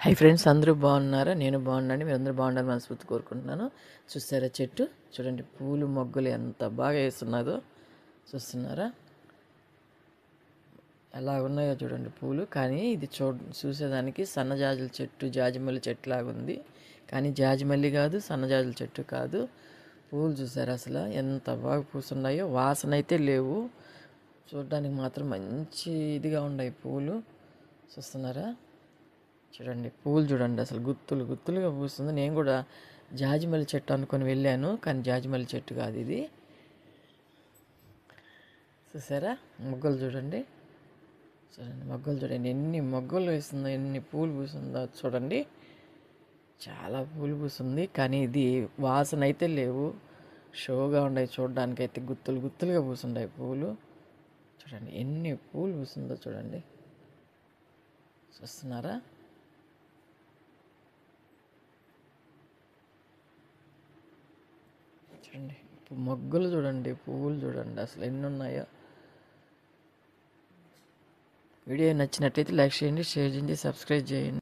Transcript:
Hi friends, అందరూ బాగున్నారా? నేను బాగున్నాను. మీరు అందరూ బాగుండాలని మనస్ఫూర్తి కోరుకుంటున్నాను. చూస్తారా చెట్టు? చూడండి, పూలు మొగ్గలు ఎంత బాగా వేస్తున్నదో చూస్తున్నారా? ఎలా ఉన్నాయో చూడండి పూలు. కానీ ఇది చూసేదానికి సన్నజాజుల చెట్టు, జాజిమల్లి చెట్టు లాగా ఉంది. కానీ జాజిమల్లి కాదు, సన్నజాజుల చెట్టు కాదు. పూలు చూసారా అసలు ఎంత బాగా పూస్తున్నాయో? వాసన అయితే లేవు, చూడడానికి మాత్రం మంచి ఇదిగా ఉన్నాయి పూలు. చూస్తున్నారా? చూడండి పూలు చూడండి, అసలు గుత్తులు గుత్తులుగా పూస్తుంది. నేను కూడా జాజిమల్లి చెట్టు అనుకొని వెళ్ళాను, కానీ జాజిమల్లి చెట్టు కాదు ఇది. చూసారా మొగ్గలు చూడండి, చూడండి మొగ్గలు చూడండి, ఎన్ని మొగ్గలు వేస్తుందో, ఎన్ని పూలు పూస్తుందో చూడండి. చాలా పూలు పూస్తుంది, కానీ ఇది వాసన అయితే లేవు. షోగా ఉన్నాయి చూడడానికి, అయితే గుత్తులు గుత్తులుగా పూసున్నాయి పూలు. చూడండి ఎన్ని పూలు పూస్తుందో చూడండి. చూస్తున్నారా? చూడండి మొగ్గలు చూడండి, పువ్వులు చూడండి, అసలు ఎన్ని ఉన్నాయో. వీడియో నచ్చినట్లయితే లైక్ చేయండి, షేర్ చేయండి, సబ్స్క్రైబ్ చేయండి.